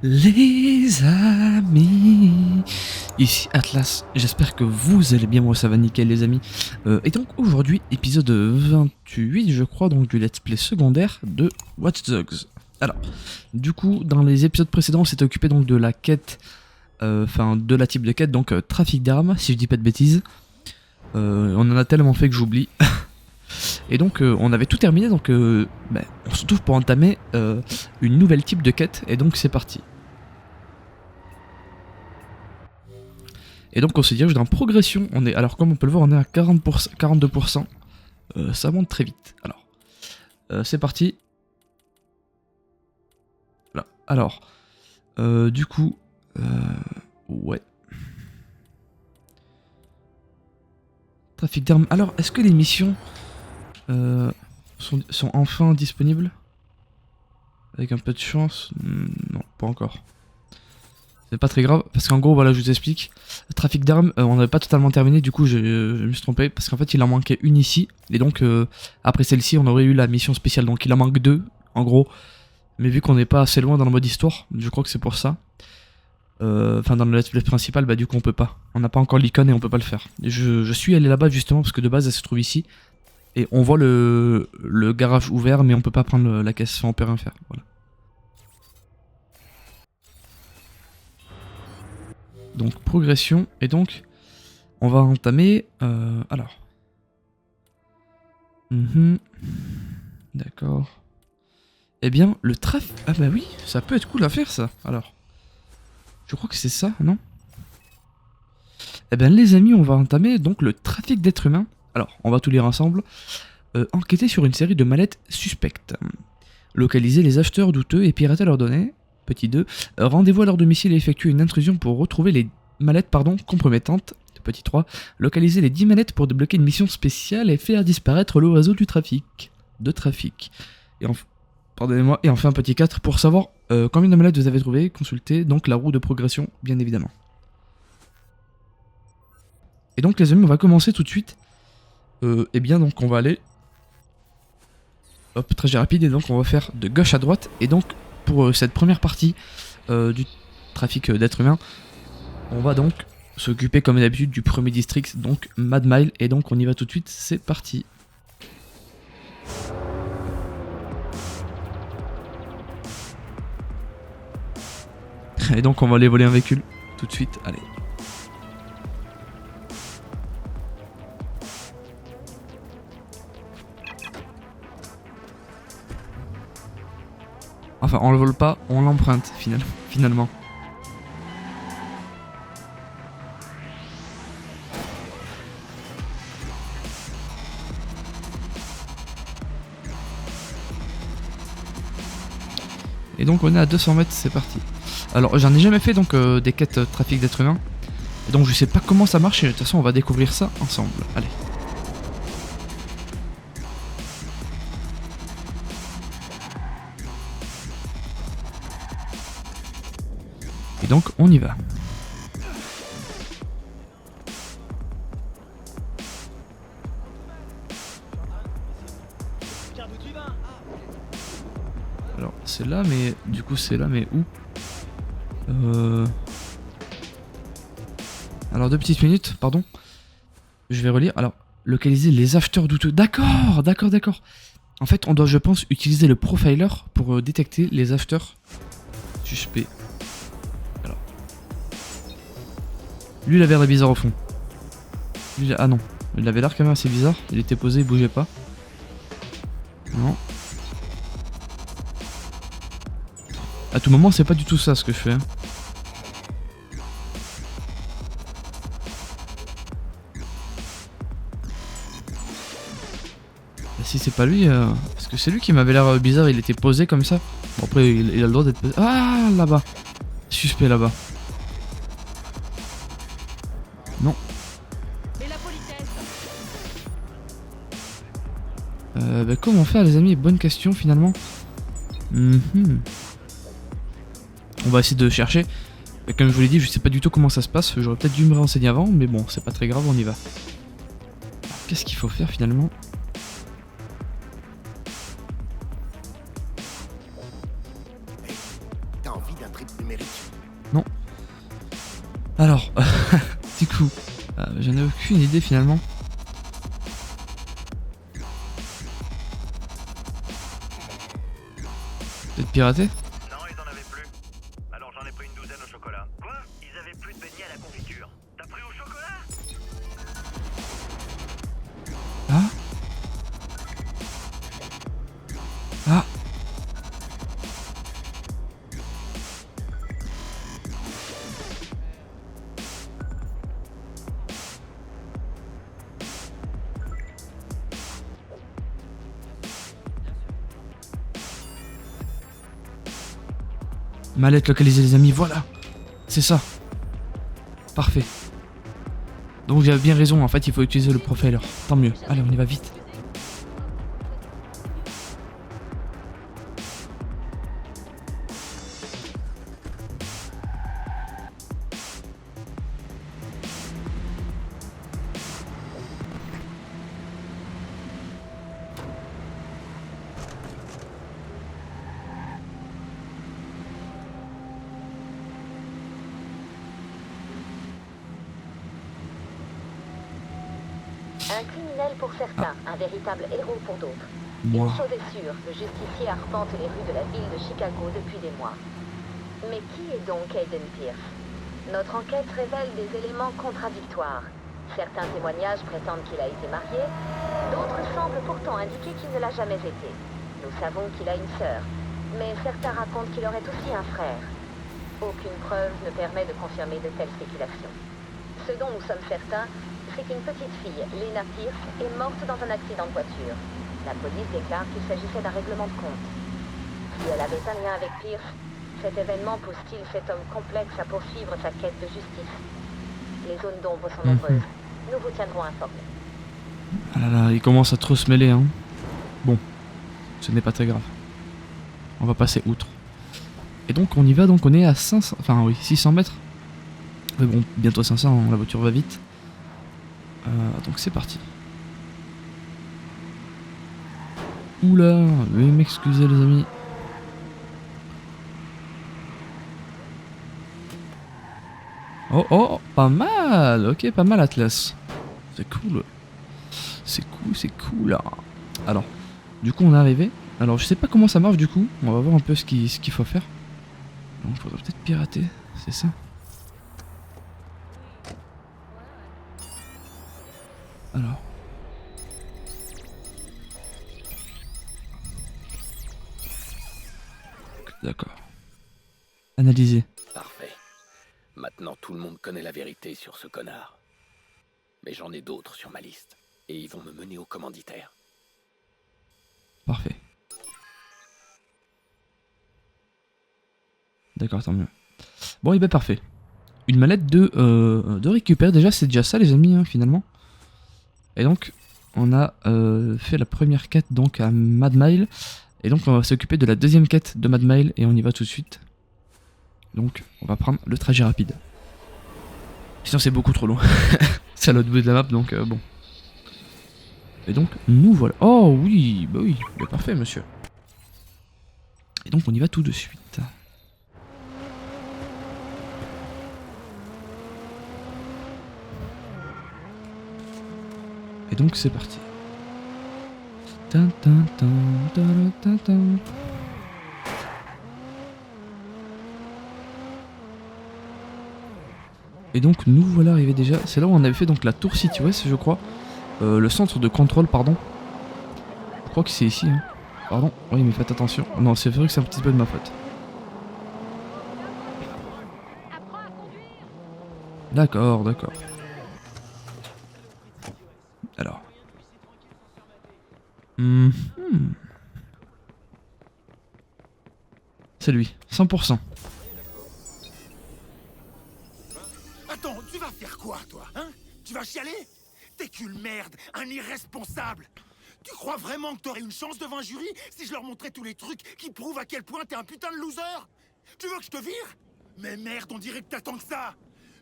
Les amis, ici Atlas, j'espère que vous allez bien, moi ça va nickel les amis. Et donc aujourd'hui, épisode 28 je crois, donc du let's play secondaire de Watch Dogs. Alors, du coup, dans les épisodes précédents, on s'était occupé donc de la quête, de la type de quête, donc trafic d'armes, si je dis pas de bêtises. On en a tellement fait que j'oublie. Et donc on avait tout terminé, donc on se retrouve pour entamer une nouvelle type de quête, et donc c'est parti. Et donc on se dirige dans progression, alors comme on peut le voir on est à 42%, ça monte très vite. Alors, c'est parti. Voilà. Alors, du coup, ouais. Trafic d'armes. Alors, est-ce que les missions sont enfin disponibles? Avec un peu de chance, non, pas encore. C'est pas très grave, parce qu'en gros, voilà, je vous explique. Le trafic d'armes, on n'avait pas totalement terminé, du coup, je me suis trompé, parce qu'en fait, il en manquait une ici, et donc, après celle-ci, on aurait eu la mission spéciale, donc il en manque deux, en gros. Mais vu qu'on n'est pas assez loin dans le mode histoire, je crois que c'est pour ça. Enfin, dans le let's play principal, bah du coup, on peut pas. On n'a pas encore l'icône et on peut pas le faire. Je suis allé là-bas, justement, parce que de base, elle se trouve ici. Et on voit le garage ouvert, mais on peut pas prendre la caisse, on peut rien faire, voilà. Donc progression, et donc on va entamer, alors. D'accord. Eh bien, le trafic... Ah bah oui, ça peut être cool à faire ça, alors. Je crois que c'est ça, non? Eh bien les amis, on va entamer donc le trafic d'êtres humains. Alors, on va tout lire ensemble. Enquêter sur une série de mallettes suspectes. Localiser les acheteurs douteux et pirater leurs données. Petit 2. Rendez-vous à leur domicile et effectuer une intrusion pour retrouver les mallettes compromettantes. Petit 3. Localiser les 10 mallettes pour débloquer une mission spéciale et faire disparaître le réseau du trafic. Et pardonnez-moi. Et enfin petit 4. Pour savoir combien de mallettes vous avez trouvé, consultez donc la roue de progression, bien évidemment. Et donc les amis, on va commencer tout de suite. Et bien donc on va aller... Hop, trajet rapide, et donc on va faire de gauche à droite. Et donc pour cette première partie du trafic d'êtres humains, on va donc s'occuper comme d'habitude du premier district, donc Mad Mile, et donc on y va tout de suite, c'est parti. Et donc on va aller voler un véhicule tout de suite, allez. Enfin, on le vole pas, on l'emprunte finalement. Et donc on est à 200 mètres, c'est parti. Alors j'en ai jamais fait donc des quêtes trafic d'êtres humains. Et donc je sais pas comment ça marche, et de toute façon on va découvrir ça ensemble. Allez. Et donc on y va. Alors c'est là, mais du coup c'est là, mais où? Alors 2 petites minutes, pardon. Je vais relire. Alors, localiser les acheteurs douteux. D'accord. En fait, on doit, je pense, utiliser le profiler pour détecter les acheteurs suspects. Alors. Lui, il avait l'air bizarre au fond. Lui, ah non. Il avait l'air quand même assez bizarre. Il était posé, il bougeait pas. Non. À tout moment, c'est pas du tout ça ce que je fais. Hein. Si c'est pas lui, parce que c'est lui qui m'avait l'air bizarre, il était posé comme ça. Bon après il a le droit d'être posé. Ah là-bas. Suspect là-bas. Non. Comment faire les amis? Bonne question finalement. On va essayer de chercher. Mais comme je vous l'ai dit, je sais pas du tout comment ça se passe. J'aurais peut-être dû me renseigner avant, mais bon, c'est pas très grave, on y va. Qu'est-ce qu'il faut faire finalement? J'en ai aucune idée finalement. Peut-être piraté? Non, ils en avaient plus. Alors j'en ai pris une douzaine au chocolat. Quoi? Ils avaient plus de beignets à la confiture. T'as pris au chocolat? Ah. Ah. Mallette localisée les amis, voilà. C'est ça. Parfait. Donc j'avais bien raison, en fait il faut utiliser le profiler. Tant mieux. Allez, on y va vite. Un criminel pour certains, un véritable héros pour d'autres. Moi. Une chose est sûre, le justicier arpente les rues de la ville de Chicago depuis des mois. Mais qui est donc Aiden Pierce? Notre enquête révèle des éléments contradictoires. Certains témoignages prétendent qu'il a été marié, d'autres semblent pourtant indiquer qu'il ne l'a jamais été. Nous savons qu'il a une sœur, mais certains racontent qu'il aurait aussi un frère. Aucune preuve ne permet de confirmer de telles spéculations. Ce dont nous sommes certains, c'est qu'une petite fille, Lena Pierce, est morte dans un accident de voiture. La police déclare qu'il s'agissait d'un règlement de compte. Si elle avait un lien avec Pierce, cet événement pousse-t-il cet homme complexe à poursuivre sa quête de justice? Les zones d'ombre sont nombreuses. Nous vous tiendrons informés. Ah là là, il commence à trop se mêler, hein. Bon, ce n'est pas très grave. On va passer outre. Et donc on y va, donc on est à 500... Enfin oui, 600 mètres. Mais bon, bientôt 500, hein, la voiture va vite. Donc c'est parti. Oula, veuillez m'excuser les amis. Oh oh, pas mal. Ok, pas mal Atlas. C'est cool. C'est cool, c'est cool. Alors, du coup on est arrivé. Alors je sais pas comment ça marche du coup. On va voir un peu ce qu'il faut faire. Donc il faudrait peut-être pirater, c'est ça. Alors. D'accord. Analyser. Parfait. Maintenant tout le monde connaît la vérité sur ce connard. Mais j'en ai d'autres sur ma liste. Et ils vont me mener au commanditaire. Parfait. D'accord, tant mieux. Bon, et ben parfait. Une mallette de récupérer, déjà c'est déjà ça les amis, hein, finalement. Et donc, on a fait la première quête donc à Mad Mile. Et donc on va s'occuper de la deuxième quête de Mad Mile et on y va tout de suite. Donc on va prendre le trajet rapide. Sinon c'est beaucoup trop long. C'est à l'autre bout de la map donc bon. Et donc nous voilà. Oh oui, bah oui, bah parfait monsieur. Et donc on y va tout de suite. Et donc c'est parti. Tin, tin, tin, tin, tin, tin. Et donc nous voilà arrivés déjà. C'est là où on avait fait donc la tour City West je crois. Le centre de contrôle pardon. Je crois que c'est ici hein. Pardon, oui mais faites attention. Non c'est vrai que c'est un petit peu de ma faute. D'accord, d'accord. Alors. C'est lui, 100%. Attends, tu vas faire quoi, toi, hein? Tu vas chialer? T'es qu'une merde, un irresponsable. Tu crois vraiment que t'aurais une chance devant un jury si je leur montrais tous les trucs qui prouvent à quel point t'es un putain de loser? Tu veux que je te vire? Mais merde, on dirait que t'attends que ça.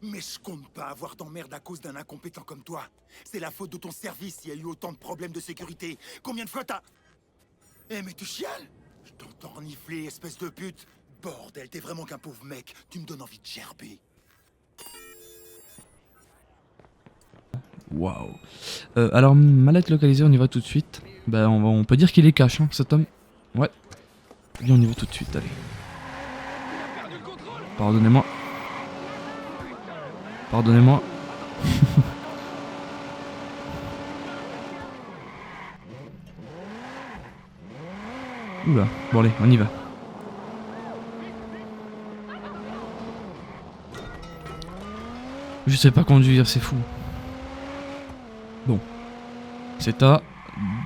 Mais je compte pas avoir d'emmerde à cause d'un incompétent comme toi. C'est la faute de ton service s'il y a eu autant de problèmes de sécurité. Combien de fois t'as... Eh mais tu chiales? Je t'entends renifler, espèce de pute. Bordel, t'es vraiment qu'un pauvre mec. Tu me donnes envie de gerber. Waouh. Alors, mallette localisée, on y va tout de suite. Bah, on peut dire qu'il est cash, hein, cet homme. Ouais. Bien, on y va tout de suite, allez. Pardonnez-moi. Pardonnez-moi. Oula, bon allez, on y va. Je sais pas conduire, c'est fou. Bon. C'est à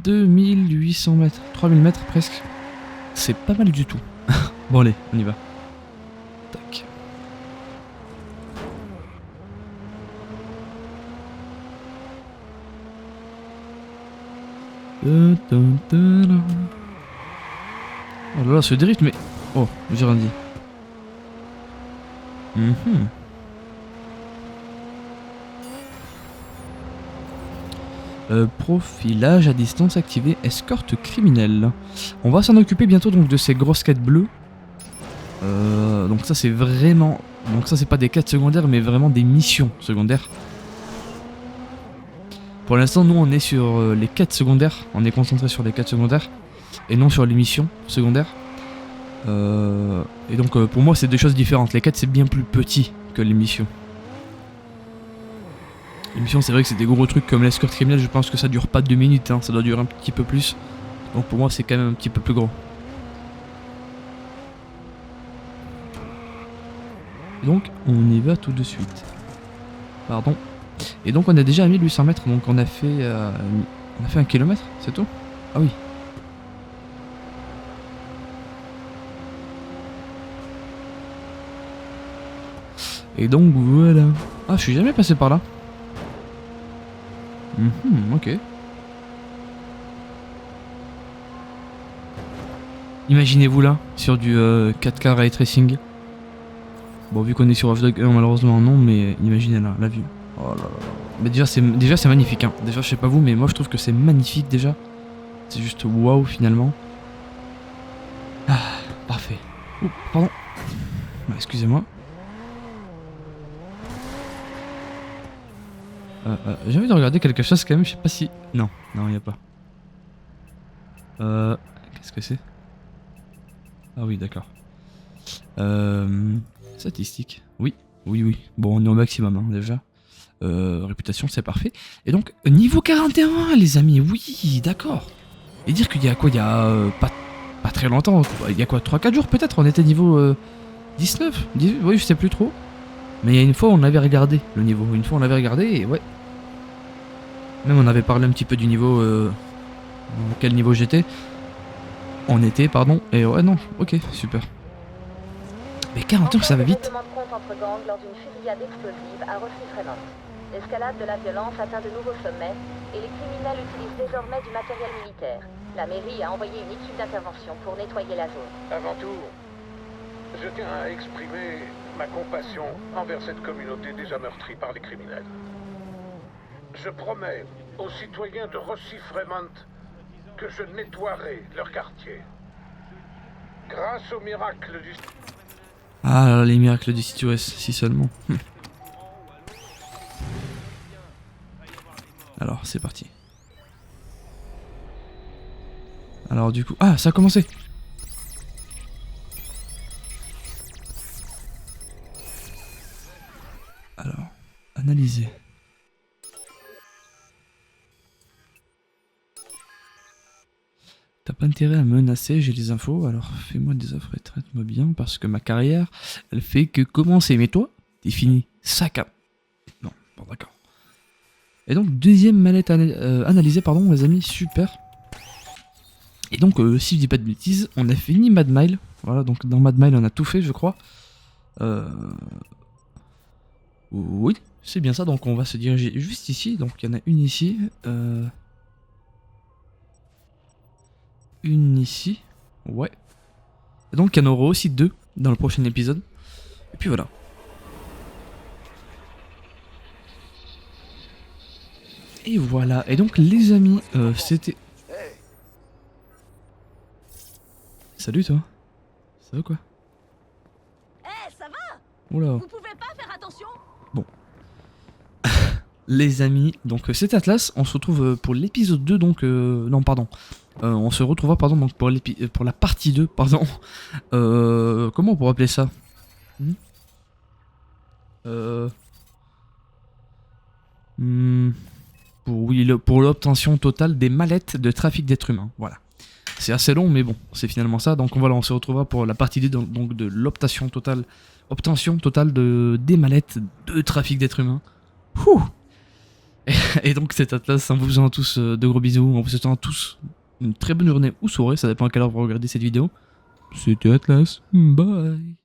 2800 mètres, 3000 mètres presque. C'est pas mal du tout. Bon allez, on y va. Tac. Oh là là, ce drift, mais... Oh, j'ai rien dit. Profilage à distance activé, escorte criminelle. On va s'en occuper bientôt donc de ces grosses quêtes bleues. Donc ça c'est vraiment... Donc ça c'est pas des quêtes secondaires mais vraiment des missions secondaires. Pour l'instant nous on est sur les quêtes secondaires. On est concentré sur les quêtes secondaires. Et non sur les missions secondaires. Et donc pour moi c'est deux choses différentes. Les quêtes c'est bien plus petit que les missions. Les missions c'est vrai que c'est des gros trucs comme l'escorte criminelle. Je pense que ça dure pas 2 minutes, hein, ça doit durer un petit peu plus. Donc pour moi c'est quand même un petit peu plus gros. Donc on y va tout de suite. Pardon. Et donc on est déjà à 1800 mètres. Donc on a fait 1 kilomètre, c'est tout? Ah oui. Et donc voilà. Ah, je suis jamais passé par là. Ok. Imaginez-vous là, sur du 4K Ray Tracing. Bon, vu qu'on est sur Watch Dogs 1, malheureusement non, mais imaginez là, la vue. Oh là là. Mais déjà c'est magnifique, hein. Déjà, je sais pas vous, mais moi je trouve que c'est magnifique déjà. C'est juste waouh finalement. Ah, parfait. Ouh, pardon. Excusez-moi. J'ai envie de regarder quelque chose quand même, je sais pas si... Non, il y a pas. Qu'est-ce que c'est? Ah oui, d'accord. Statistique. Oui. Bon, on est au maximum hein, déjà. Réputation, c'est parfait. Et donc, niveau 41, les amis, oui, d'accord. Et dire qu'il y a quoi? Il y a pas très longtemps. Il y a quoi? 3-4 jours peut-être? On était niveau 19 18, oui, je sais plus trop. Mais il y a une fois, on avait regardé le niveau. Une fois, on avait regardé et ouais. Même on avait parlé un petit peu du niveau... quel niveau j'étais. On était, pardon. Et ouais, non, ok, super. Mais 40 heures, ça va vite. Entre gangs lors d'une fusillade explosive à Rossi-Fremont. L'escalade de la violence atteint de nouveaux sommets et les criminels utilisent désormais du matériel militaire. La mairie a envoyé une équipe d'intervention pour nettoyer la zone. Avant tout, je tiens à exprimer ma compassion envers cette communauté déjà meurtrie par les criminels. Je promets aux citoyens de Rossi-Fremont que je nettoierai leur quartier. Grâce au miracle du... Ah là là, les miracles du site US, si seulement. Alors, c'est parti. Alors du coup... Ah, ça a commencé. Alors, analyser. T'as pas intérêt à me menacer, j'ai les infos, alors fais-moi des offres et traite-moi bien, parce que ma carrière, elle fait que commencer. Mais toi, t'es fini. Sac à... Non, bon d'accord. Et donc, deuxième mallette analysée, pardon, les amis, super. Et donc, si je dis pas de bêtises, on a fini Mad Mile. Voilà, donc dans Mad Mile, on a tout fait, je crois. Oui, c'est bien ça, donc on va se diriger juste ici. Donc, il y en a une ici. Une ici. Ouais. Et donc, il y en aura aussi 2 dans le prochain épisode. Et puis voilà. Et voilà. Et donc, les amis, c'était... Salut toi. Ça va quoi? Eh, ça va? Oula. Vous pouvez pas faire attention? Bon. les amis, donc c'est Atlas, on se retrouve pour l'épisode 2, donc, non, pardon, on se retrouvera, pardon, donc pour la partie 2, pardon, comment on pourrait appeler ça? Pour l'obtention totale des mallettes de trafic d'êtres humains, voilà. C'est assez long, mais bon, c'est finalement ça, donc voilà, on se retrouvera pour la partie 2, donc de l'obtention totale des mallettes de trafic d'êtres humains. Ouh. Et donc c'est Atlas, en vous faisant à tous de gros bisous, en vous souhaitant à tous une très bonne journée ou soirée, ça dépend à quelle heure vous regardez cette vidéo. C'était Atlas, bye.